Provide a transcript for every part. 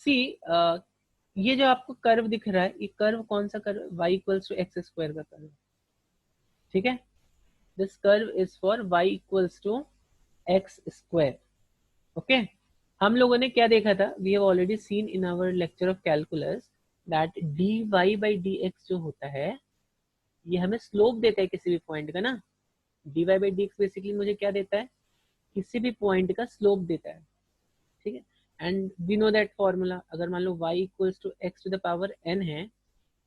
सी ये जो आपको कर्व दिख रहा है, ये कर्व कौन सा curve? y equals to x square का कर्व, ठीक है। This curve is for y equals to x square, okay. हम लोगों ने क्या देखा था? We have already seen in our lecture of calculus that dy by dx जो होता है, ये हमें स्लोप देता है किसी भी पॉइंट का ना। dy बाई dx बेसिकली मुझे क्या देता है? किसी भी पॉइंट का स्लोप देता है, ठीक है। And we know that formula, अगर मान लो y equals to x to the power n है,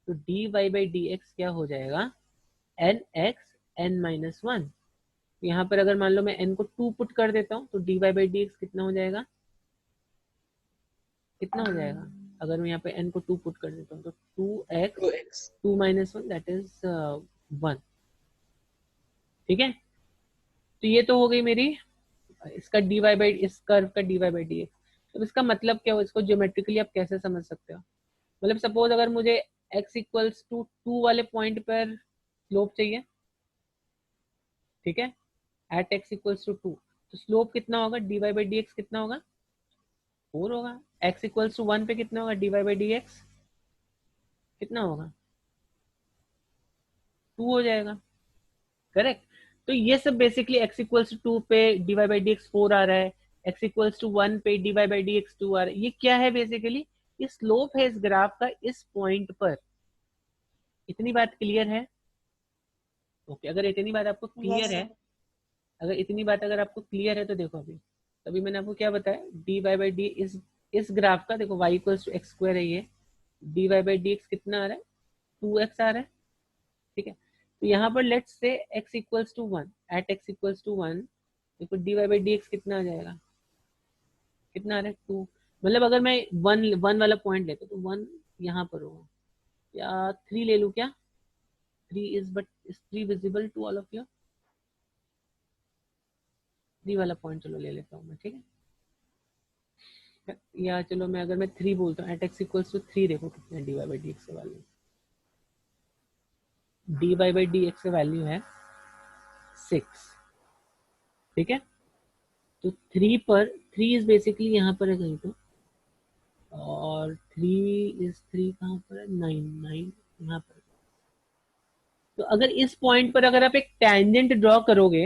तो dy बाई dx क्या हो जाएगा? nx n minus one. यहाँ पर अगर मान लो मैं n को 2 पुट कर देता हूँ, तो dy बाई dx कितना हो जाएगा? कितना हो जाएगा? अगर मैं यहाँ पे n को 2 पुट कर देता हूँ, तो 2x 2x 2 minus one that is 1, ठीक है। तो ये तो हो गई मेरी इसका dy बाई, इस कर्व का dy बाई dx। तो इसका मतलब क्या हो? इसको ज्योमेट्रिकली आप कैसे समझ सकते हो? मतलब सपोज अगर मुझे x इक्वल्स टू 2 वाले पॉइंट पर स्लोप चाहिए, ठीक है, एट x इक्वल्स टू 2, तो स्लोप कितना होगा? dy बाई dx कितना होगा? 4 होगा। x इक्वल्स टू 1 पे कितना होगा? dy बाई dx कितना होगा? 2 हो जाएगा, करेक्ट। तो ये सब बेसिकली x इक्वल्स टू 2 पे dy बाई dx 4 आ रहा है, x इक्वल्स टू 1 पे dy बाई dx 2 आ रहा है। ये क्या है बेसिकली? ये स्लोप है इस ग्राफ का इस पॉइंट पर। इतनी बात क्लियर है? ओके, अगर इतनी बात आपको यस क्लियर है, सर। अगर इतनी बात अगर आपको क्लियर है, तो देखो अभी मैंने आपको क्या बताया? डी वाई बाई डी इस ग्राफ का देखो, y equals to x square है ये, d Y by D x कितना आ रहा है? 2x आ रहा है, ठीक है। तो यहाँ पर let's say x equals to 1, at x equals to 1, देखो d Y by D x कितना आ जाएगा? कितना आ रहा है? 2। मतलब अगर मैं वन वन वाला पॉइंट लेता तो 1 यहाँ पर होगा, या 3 ले लूँ क्या? 3 is 3 visible to all of you? 3 वाला पॉइंट चलो ले लेता हूँ मैं, ठीक है। या चलो मैं अगर मैं 3 बोलता हूँ, एट एक्स इक्वल्स टू 3, देखो कितना D Y by D X का value, D Y by D X का वैल्यू है 6, ठीक है। तो 3 पर 3 इज बेसिकली यहाँ पर है कहीं तो, और 3 कहाँ पर है? 9 9 यहाँ पर। तो अगर इस पॉइंट पर अगर आप एक टेंजेंट ड्रॉ करोगे,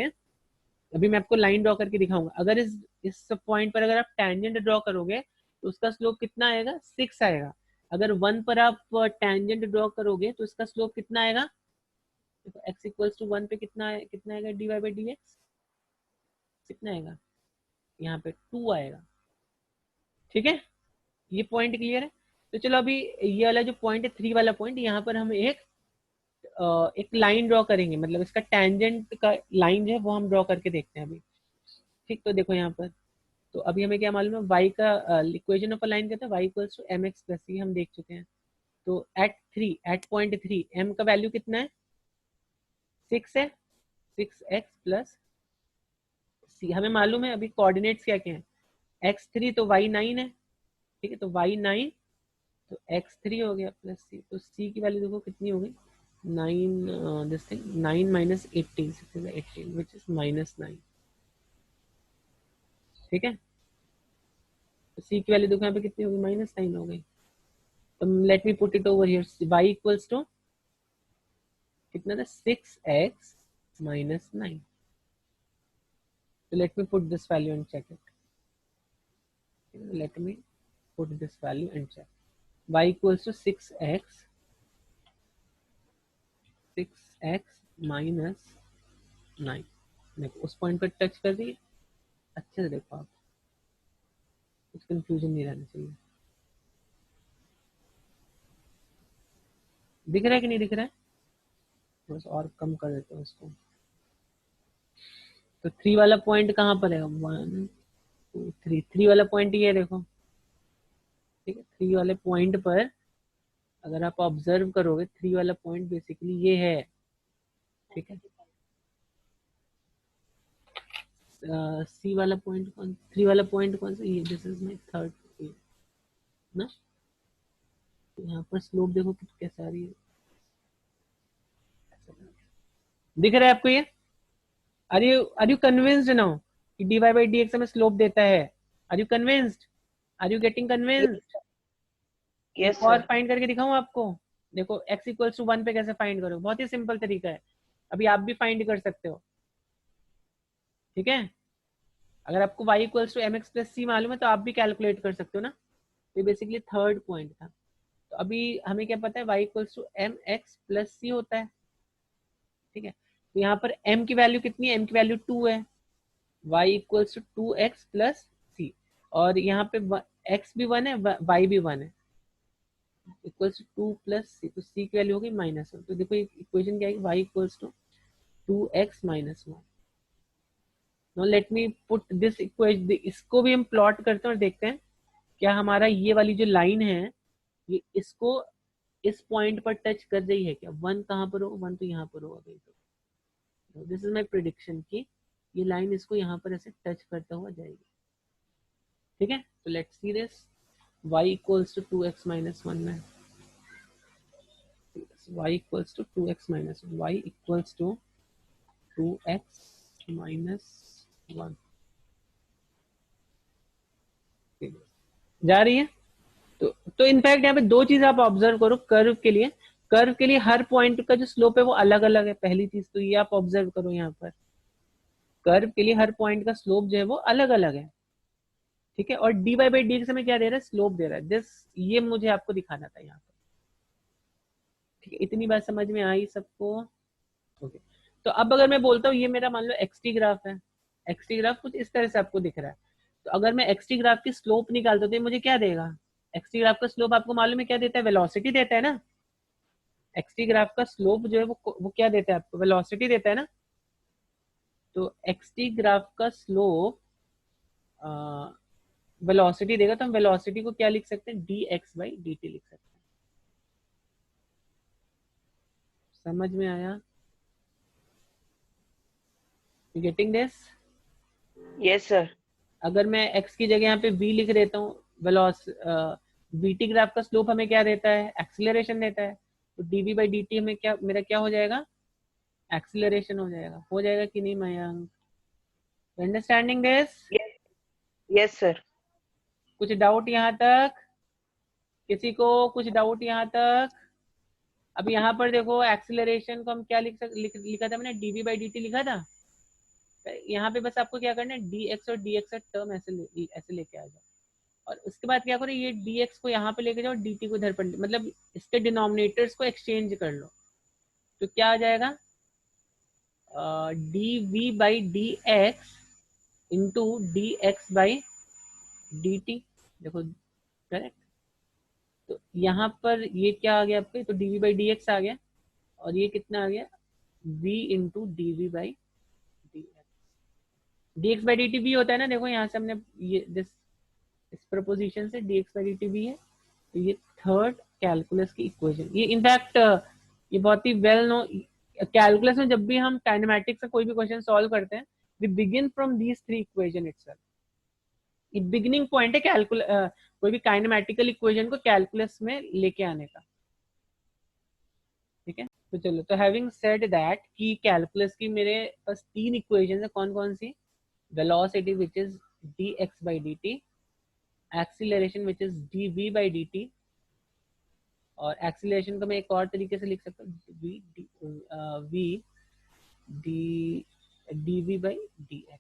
अभी मैं आपको लाइन ड्रॉ करके दिखाऊंगा, अगर इस पॉइंट पर अगर आप टेंजेंट ड्रॉ करोगे, तो उसका स्लोप कितना आएगा? 6 आएगा। अगर 1 पर आप टेंजेंट ड्रॉ करोगे, तो इसका स्लोप कितना आएगा? देखो x इक्वल्स टू 1 पे कितना आएगा? D Y by D x कितना आएगा? यहाँ पे 2 आएगा, ठीक है। ये पॉइंट क्लियर है? तो चलो अभी ये वाला जो पॉइंट है, 3 वाला पॉइंट, यहाँ पर हम एक लाइन ड्रॉ करेंगे, मतलब इसका टेंजेंट का लाइन जो है वो हम ड्रॉ करके देखते हैं अभी, ठीक। तो देखो यहाँ पर, तो अभी हमें क्या मालूम है? y का इक्वेशन ऑफ अ लाइन कहते हैं y equals to M X plus C, हम देख चुके हैं। तो एट पॉइंट 3 m का वैल्यू कितना है? 6 है, 6x प्लस सी हमें मालूम है। अभी कोऑर्डिनेट्स क्या क्या है? x3 तो y9 है, ठीक है। तो y9 तो x3 हो गया प्लस सी, तो सी की वैल्यू देखो कितनी होगी? 9, this thing 9 minus 18, 6 is 18 which is -9, ठीक है। तो सी की वैल्यू देखो यहाँ पे कितनी होगी? -9 हो गई। तो let me put it over here, y equals to कितना था? 6x minus 9। So let me put this value and check it. Let me put this value and check. Y equals to 6x minus 9। देखो उस point पर touch कर दिए, अच्छे से देखो आप, कुछ कंफ्यूजन नहीं रहना चाहिए। दिख रहा है कि नहीं दिख रहा है? बस और कम कर देते हैं उसको। तो 3 वाला पॉइंट कहाँ पर है? 1 2 3, 3 वाला पॉइंट ये देखो, ठीक है। 3 वाले पॉइंट पर अगर आप ऑब्जर्व करोगे, 3 वाला पॉइंट बेसिकली ये है, ठीक है। सी वाला पॉइंट कौन, 3 वाला पॉइंट कौन सा? ये दिस इज माय थर्ड ना। तो यहाँ पर स्लोप देखो कैसे आ रही है, दिख रहा है आपको ये? आर यू कन्विंस्ड नाउ कि d Y by D x हमें स्लोप देता है? Are you convinced? Are you getting convinced? एक और फाइंड करके दिखाऊं आपको? देखो x इक्वल्स टू 1 पे कैसे फाइंड करो, बहुत ही सिंपल तरीका है, अभी आप भी फाइंड कर सकते हो। ठीक है, अगर आपको y equals to mx plus c मालूम है तो आप भी कैलकुलेट कर सकते हो ना। ये बेसिकली थर्ड पॉइंट था। तो अभी हमें क्या पता है, y equals to mx plus c होता है। ठीक है, तो यहाँ पर m की वैल्यू कितनी है, m की वैल्यू 2 है, y equals to 2x plus c, और यहाँ पे x भी 1 है, y भी 1 है, इक्वल्स टू 2 प्लस सी, तो सी की वैल्यू होगी -1। तो देखो इक्वेशन क्या है, y equals to 2x minus 1। Now let me put this equation, इसको भी हम प्लॉट करते हैं और देखते हैं क्या हमारा ये वाली जो लाइन है ये इसको इस पॉइंट पर टच कर रही है क्या। 1 कहाँ पर हो, 1 तो यहाँ पर होगा कहीं तो। दिस इज माई प्रिडिक्शन कि ये लाइन इसको यहाँ पर ऐसे टच करता हुआ जाएगी। ठीक है, तो let's see this, y equals to 2x minus 1 में, y equals to 2x minus 1, y equals to 2x minus 1 जा रही है। तो इनफैक्ट यहाँ पे दो चीज आप ऑब्जर्व करो कर्व के लिए, कर्व के लिए हर पॉइंट का जो स्लोप है वो अलग अलग है, पहली चीज तो ये आप ऑब्जर्व करो, यहाँ पर कर्व के लिए हर पॉइंट का स्लोप जो है वो अलग अलग है। ठीक है, और dy बाई डी एक्स हमें क्या दे रहा है, स्लोप दे रहा है, दिस ये मुझे आपको दिखाना था यहाँ पर। ठीक है, इतनी बात समझ में आई सबको? ओके, तो अब अगर मैं बोलता हूँ ये मेरा मान लो एक्सटी ग्राफ है, एक्सटी ग्राफ कुछ इस तरह से आपको दिख रहा है, तो अगर मैं एक्सटी ग्राफ की स्लोप निकालता हूँ तो मुझे क्या देगा, एक्सटी ग्राफ का स्लोप आपको मालूम है क्या देता है, वेलोसिटी देता है ना। एक्सटी ग्राफ का स्लोप जो है वो क्या देता है आपको, वेलोसिटी देता है ना। तो एक्सटी ग्राफ का स्लोप वेलोसिटी देगा, तो हम वेलोसिटी को क्या लिख सकते हैं, D x by d T लिख सकते हैं। समझ में आया, गेटिंग दिस? Yes sir. अगर मैं x की जगह यहाँ पे v लिख देता हूँ, vt ग्राफ का स्लोप हमें क्या देता है, एक्सीलरेशन देता है, तो dv बाई dt हमें क्या, मेरा क्या हो जाएगा, एक्सीलरेशन हो जाएगा कि नहीं Mayank, understanding this? Yes sir. कुछ डाउट यहाँ तक, किसी को कुछ डाउट यहाँ तक? अब यहाँ पर देखो एक्सीलरेशन को हम क्या लिखा था मैंने, dv बाई dt लिखा था। यहाँ पे बस आपको क्या करना है, dx और dx का टर्म ऐसे लेके आ जाओ, और उसके बाद क्या करो, ये dx को यहाँ पे लेके जाओ, dt को इधर पर, मतलब इसके डिनोमिनेटर्स को एक्सचेंज कर लो, तो क्या आ जाएगा, dv by D x into D x by d t. देखो करेक्ट, तो यहाँ पर ये क्या आ गया आपके, तो dv बाई डी एक्स आ गया, और ये कितना आ गया, v into d v by D x. D x by d t भी होता है ना, देखो यहाँ से हमने ये इस प्रपोजिशन से D x by d t भी है, तो ये थर्ड कैलकुलस की इक्वेशन, ये इनफैक्ट ये बहुत ही वेल नो कैलकुलस में, जब भी हम काइनेमेटिक्स से कोई भी क्वेश्चन सॉल्व करते हैं we begin from these three equation itself. ये बिगिनिंग पॉइंट है कोई भी काइनेमेटिकल इक्वेशन को कैलकुलस में लेके आने का। ठीक है, तो चलो, तो हैविंग सेड दैट कि कैलकुलस की मेरे पास तीन इक्वेशन है, कौन कौन सी, velocity which is dx by dt, acceleration which is dv by dt, और एक्सीलरेशन को मैं एक और तरीके से लिख सकता हूँ, v dv by dx।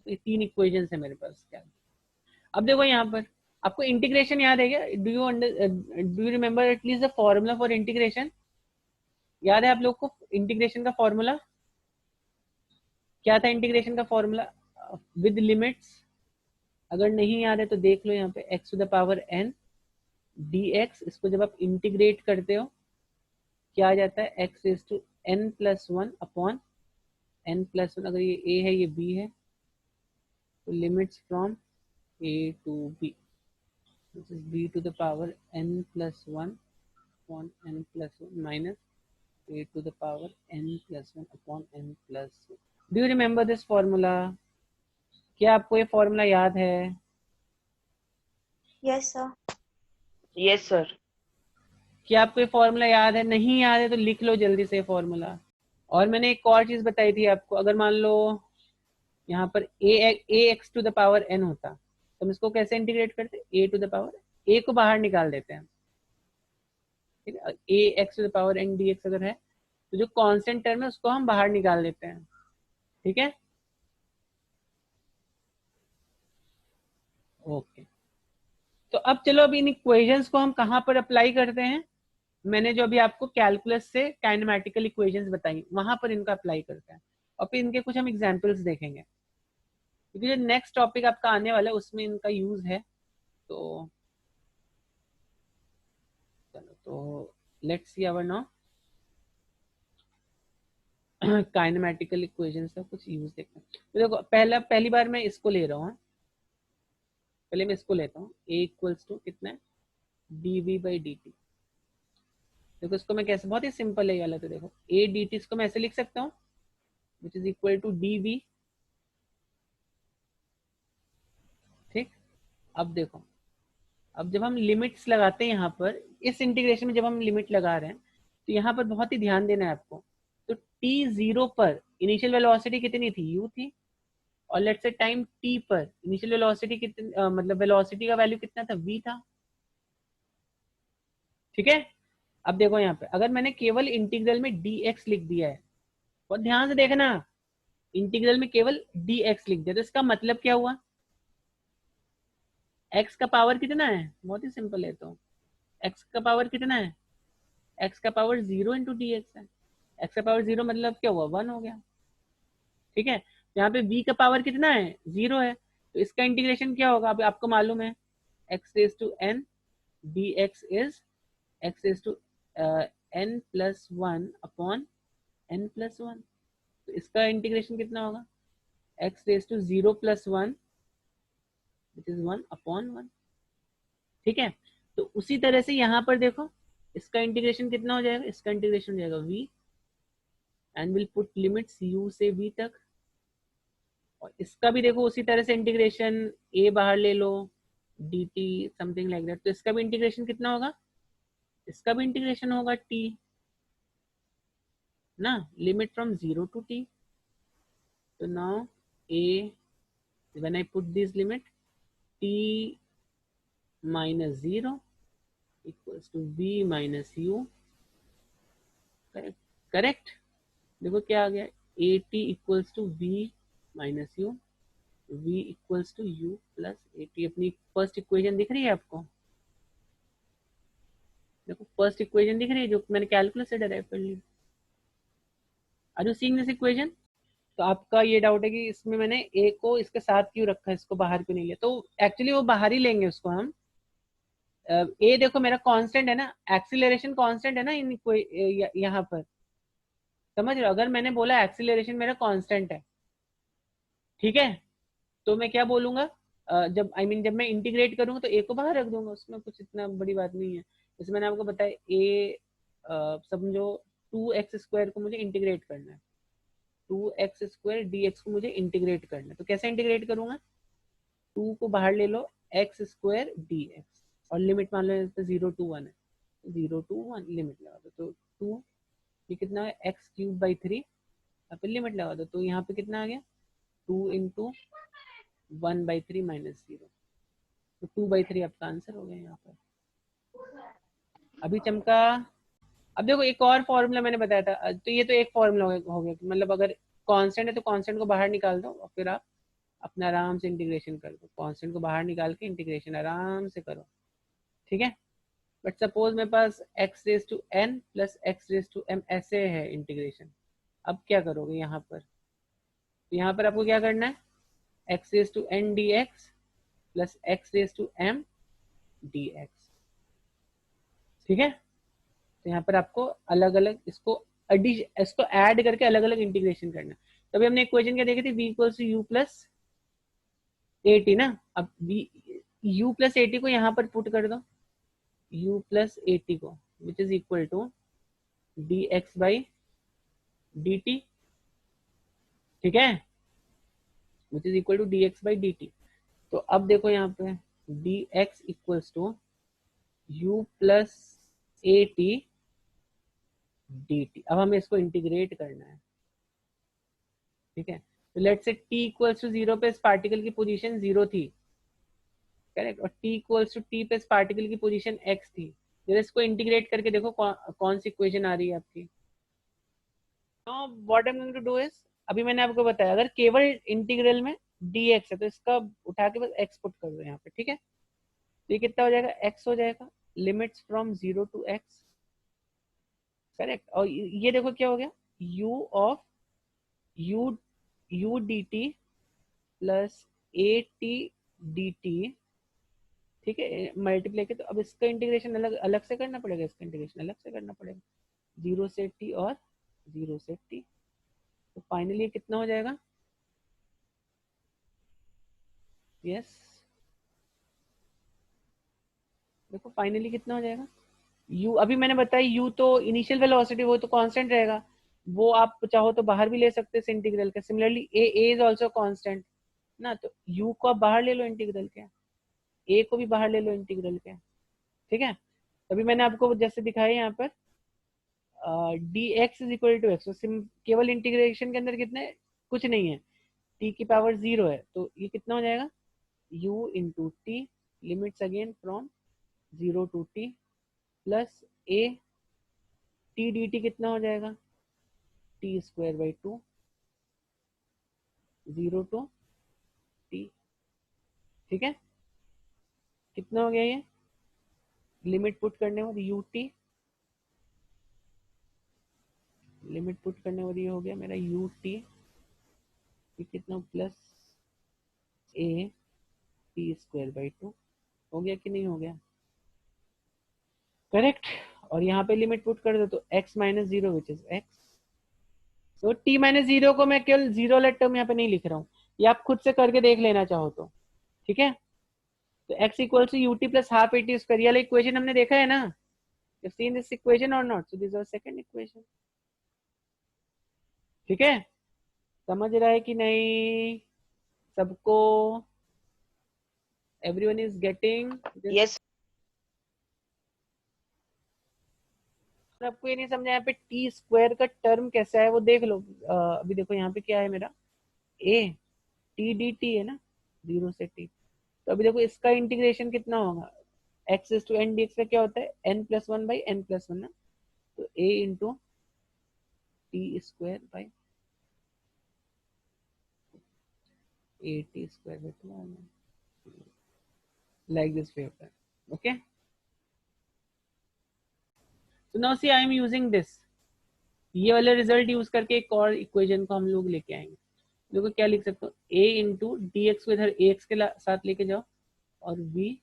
ये तीन इक्वेशन है मेरे पास क्या। अब देखो यहाँ पर आपको इंटीग्रेशन याद है क्या, do you remember at least the formula for integration, याद है आप लोग को इंटीग्रेशन का फॉर्मूला क्या था, इंटीग्रेशन का फॉर्मूला विद लिमिट्स, अगर नहीं याद है तो देख लो यहाँ पे, x to the power n dx, इसको जब आप इंटीग्रेट करते हो क्या आ जाता है, x is to n plus 1 upon n plus 1, अगर ये a है ये b है, तो limits from a to b, this is b to the power n plus 1 upon n plus 1 minus a to the power n plus 1 upon n plus 1। Do you remember this formula, क्या आपको ये formula याद है? Yes sir. Yes sir. क्या आपको ये formula याद है? नहीं याद है तो लिख लो जल्दी से फॉर्मूला। और मैंने एक और चीज बताई थी आपको, अगर मान लो यहाँ पर A X to the power N होता, तो हम इसको कैसे इंटीग्रेट करते हैं, A to the power A को बाहर निकाल देते हैं, ठीक है, A X to the power N D X अगर है तो जो कांस्टेंट टर्म है उसको हम बाहर निकाल देते हैं, ठीक है। ओके, तो अब चलो अब इन इक्वेशंस को हम कहाँ पर अप्लाई करते हैं, मैंने जो अभी आपको कैलकुलस से काइनेमेटिकल इक्वेशंस बताई वहां पर इनका अप्लाई करते हैं, और फिर इनके कुछ हम एग्जांपल्स देखेंगे, क्योंकि जो नेक्स्ट टॉपिक आपका आने वाला है उसमें इनका यूज है। तो चलो, तो let's see our now kinematical equations का कुछ यूज देखते हैं। तो देखो पहली बार मैं इसको ले रहा हूँ, पहले मैं इसको लेता हूँ, ए इक्वल्स टू कितना है, d v by d t. देखो इसको मैं कैसे, बहुत ही सिंपल है ये वाला, तो देखो ए डी टी इसको मैं ऐसे लिख सकता हूँ which is equal to d v, ठीक। अब देखो, अब जब हम लिमिट्स लगाते हैं यहाँ पर इस इंटीग्रेशन में, जब हम लिमिट लगा रहे हैं तो यहाँ पर बहुत ही ध्यान देना है आपको। तो टी जीरो पर इनिशियल वेलोसिटी कितनी थी, यू थी, और लेट्स से टाइम टी पर इनिशियल वेलोसिटी कितनी, मतलब वेलोसिटी का वैल्यू कितना था, वी था, ठीक है। अब देखो यहाँ पे अगर मैंने केवल इंटीग्रल में डी एक्स लिख दिया है, बहुत ध्यान से देखना, इंटीग्रल में केवल डी एक्स लिख दिया तो इसका मतलब क्या हुआ, एक्स का पावर कितना है, बहुत ही सिंपल है, तो एक्स का पावर कितना है, एक्स का पावर 0 इंटू डी एक्स है, एक्स का पावर 0 मतलब क्या हुआ, 1 हो गया, ठीक है। यहाँ पे v का पावर कितना है, 0 है, तो इसका इंटीग्रेशन क्या होगा, अब आपको मालूम है x raise to n dx is x raise to n plus 1 upon n plus 1, तो इसका इंटीग्रेशन कितना होगा, x raise to 0 plus 1 which is 1 upon 1, ठीक है। तो उसी तरह से यहाँ पर देखो इसका इंटीग्रेशन कितना हो जाएगा, इसका इंटीग्रेशन हो जाएगा v and will put limits u से v तक, और इसका भी देखो उसी तरह से इंटीग्रेशन, a बाहर ले लो D T something like that, तो इसका भी इंटीग्रेशन कितना होगा, इसका भी इंटीग्रेशन होगा t ना, लिमिट फ्रॉम 0 टू t, तो now a when I put this limit t minus 0 equals to v minus u, correct, correct, देखो क्या आ गया, a t equals to v minus u, v equals to u plus a t. अपनी first equation दिख रही है आपको, देखो फर्स्ट इक्वेशन दिख रही है जो मैंने कैलकुलस से डिराइव कर ली, are you seeing this equation. तो आपका ये डाउट है कि इसमें मैंने ए को इसके साथ क्यों रखा है, इसको बाहर क्यों नहीं लिया, तो एक्चुअली वो बाहर ही लेंगे उसको हम। ए देखो मेरा कांस्टेंट है ना, एक्सीलरेशन कांस्टेंट है ना इन यहाँ पर, समझ रहे हो, अगर मैंने बोला एक्सीलरेशन मेरा कांस्टेंट है, ठीक है, तो मैं क्या बोलूंगा, जब जब मैं इंटीग्रेट करूंगा तो ए को बाहर रख दूंगा, उसमें कुछ इतना बड़ी बात नहीं है। जैसे मैंने आपको बताया ए, समझो 2x² को मुझे इंटीग्रेट करना है, 2x² dx को मुझे इंटीग्रेट करना है, तो कैसे इंटीग्रेट करूंगा, 2 को बाहर ले लो x² dx, और लिमिट मान लो 0 to 1 है, 0 to 1 लिमिट लगा दो, तो 2 ये कितना है x³/3, यहाँ पे लिमिट लगा दो, तो यहाँ पे कितना आ गया 2 इंटू 1/3 माइनस 0, तो 2/3 आपका आंसर हो गया यहाँ पर, अभी चमका। अब देखो एक और फॉर्मूला मैंने बताया था, तो ये तो एक फॉर्मूला हो गया, मतलब अगर कांस्टेंट है तो कांस्टेंट को बाहर निकाल दो और फिर आप अपना आराम से इंटीग्रेशन कर दो, कांस्टेंट को बाहर निकाल के इंटीग्रेशन आराम से करो, ठीक है। बट सपोज मेरे पास x raise to n plus x raise to m ऐसे है इंटीग्रेशन, अब क्या करोगे यहाँ पर, तो यहाँ पर आपको क्या करना है, x raise to n dx plus x raise to m dx, ठीक है। तो यहाँ पर आपको अलग अलग इसको ऐड करके अलग अलग इंटीग्रेशन करना है। तभी हमने इक्वेशन क्या देखी थी, v equals to u plus a t ना, अब v u plus a t को यहाँ पर पुट कर दो, u प्लस ए टी को which is equal to d x by d t, ठीक है, which is equal to d x by d t. तो अब देखो यहाँ पे d x equals to u plus a t d t, अब हमें इसको इंटीग्रेट करना है, ठीक है। तो let's say t equals to 0 पे इस पार्टिकल की पोजीशन 0 थी, करेक्ट, और t equals to t plus particle की पोजीशन एक्स थी। जरा इसको इंटीग्रेट करके देखो कौन सी इक्वेशन आ रही है आपकी। Now what I am going to do is, अभी मैंने आपको बताया अगर केवल इंटीग्रल में dx है तो इसका उठा के बस x पुट कर दो यहाँ पे, ठीक है। तो ये कितना हो जाएगा, x हो जाएगा, limits from 0 to x, correct. और ये देखो क्या हो गया, u of u u dt plus a t d t, ठीक है, मल्टीप्लाई के। तो अब इसका इंटीग्रेशन अलग अलग से करना पड़ेगा, इसका इंटीग्रेशन अलग से करना पड़ेगा, 0 से t और 0 से t। तो फाइनली कितना हो जाएगा, यस देखो फाइनली कितना हो जाएगा, u अभी मैंने बताया u तो इनिशियल वेलोसिटी वो तो कांस्टेंट रहेगा, वो आप चाहो तो बाहर भी ले सकते हैं इंटीग्रल के। Similarly a is also constant ना, तो u को आप बाहर ले लो इंटीग्रल के, a को भी बाहर ले लो इंटीग्रल के, ठीक है। अभी मैंने आपको जैसे दिखाया यहाँ पर d x is equal to x, केवल इंटीग्रेशन के अंदर कितने, कुछ नहीं है, t की पावर 0 है, तो ये कितना हो जाएगा, u into t, limits again from 0 to t plus a t d t कितना हो जाएगा, t square by 2, 0 to t, ठीक है। कितना हो गया ये, लिमिट पुट करने वाली यू टी, लिमिट पुट करने वाली हो गया मेरा यू टी, कितना plus a T square by 2, हो गया कि नहीं हो गया, करेक्ट। और यहाँ पे लिमिट पुट कर दो तो x minus 0 which is x, तो t माइनस 0 को मैं केवल 0 वाला टर्म यहाँ पे नहीं लिख रहा हूँ, ये आप खुद से करके देख लेना चाहो तो, ठीक है। तो x equal to u t plus half a T square, ये वाला इक्वेशन हमने देखा है ना, you've seen this equation or not, so this is our second equation, ठीक है। समझ रहा है कि नहीं सबको, everyone is getting this? Yes. आपको ये नहीं समझा यहाँ पे टी स्क्वायर का टर्म कैसा है वो देख लो। अभी देखो यहाँ पे क्या है मेरा, ए टी डी टी है ना, 0 से टी, तो अभी देखो इसका इंटीग्रेशन कितना होगा, X is to N D X का क्या होता है, N plus one by N plus one ना, तो A into T square by A T square by 2, like this way होता है, okay। so now see I am using this, ये वाले रिजल्ट यूज करके एक और इक्वेशन को हम लोग लेके आएंगे। देखो क्या लिख सकते हो, a इंटू डी एक्स को इधर ए एक्स के साथ लेके जाओ और v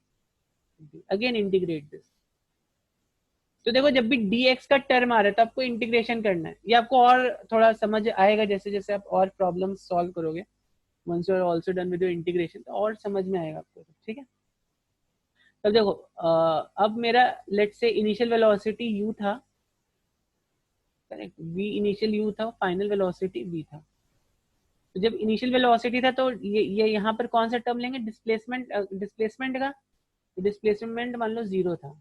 अगेन इंटीग्रेट दिस। तो देखो जब भी dx का टर्म आ रहा है तो आपको इंटीग्रेशन करना है, ये आपको और थोड़ा समझ आएगा जैसे जैसे आप और प्रॉब्लम सॉल्व करोगे, once you are also done with your integration तो और समझ में आएगा आपको, ठीक है। तब देखो अब मेरा लेट से इनिशियल वेलोसिटी u था, करेक्ट, v इनिशियल u था, फाइनल वेलोसिटी v था। तो जब इनिशियल वेलोसिटी था तो ये यहाँ पर कौन सा टर्म लेंगे, डिस्प्लेसमेंट, डिस्प्लेसमेंट का, डिस्प्लेसमेंट मान लो 0 था,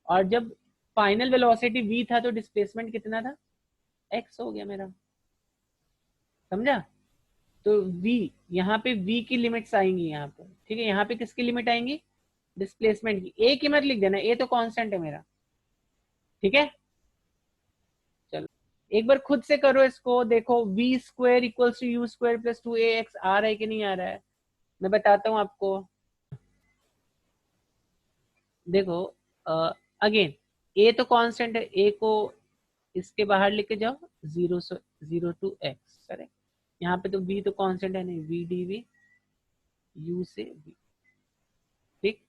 और जब फाइनल वेलोसिटी v था तो डिस्प्लेसमेंट कितना था, x हो गया मेरा, समझा। तो v यहाँ पे v की लिमिट्स आएंगी यहाँ पर, ठीक है, यहाँ पे किसकी लिमिट आएंगी, डिस्प्लेसमेंट की, a की मत लिख देना, a तो कांस्टेंट है मेरा, ठीक है। चलो एक बार खुद से करो इसको, देखो v square equals to u square plus 2ax आ रहा है कि नहीं आ रहा है, मैं बताता हूँ आपको। देखो अगेन a तो कांस्टेंट है, a को इसके बाहर लेके जाओ, 0 से 0 टू x, करेक्ट। यहाँ पे तो v तो कांस्टेंट है नहीं, v डी वी u से v, ठीक।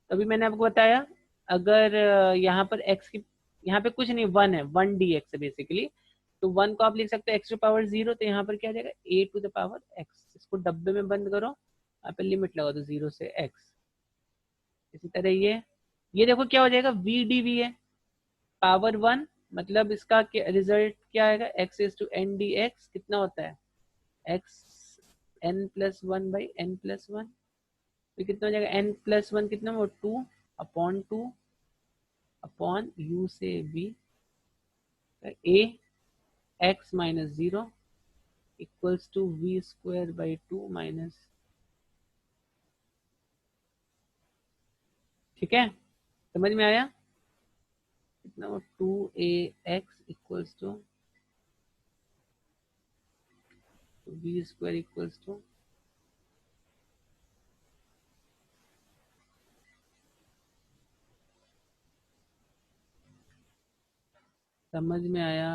तो अभी मैंने आपको बताया अगर यहाँ पर x की, यहाँ पे कुछ नहीं, 1 है, 1 डी एक्स है बेसिकली, तो 1 को आप लिख सकते हो x टू पावर 0, तो यहाँ पर क्या आ जाएगा a to the power x, इसको डब्बे में बंद करो, यहाँ पे लिमिट लगा दो 0 से x। इसी तरह ये देखो क्या हो जाएगा, v डी वी है, पावर 1, मतलब इसका रिजल्ट क्या आएगा, x is to N D x कितना होता है, x n plus one by N plus one, तो कितना हो जाएगा, n प्लस वन कितना वो 2 अपॉन 2 अपॉन u से v, a x minus 0 equals to v square by 2 minus ठीक है, समझ में आया? कितना, 2ax equals to b square equals to, समझ में आया?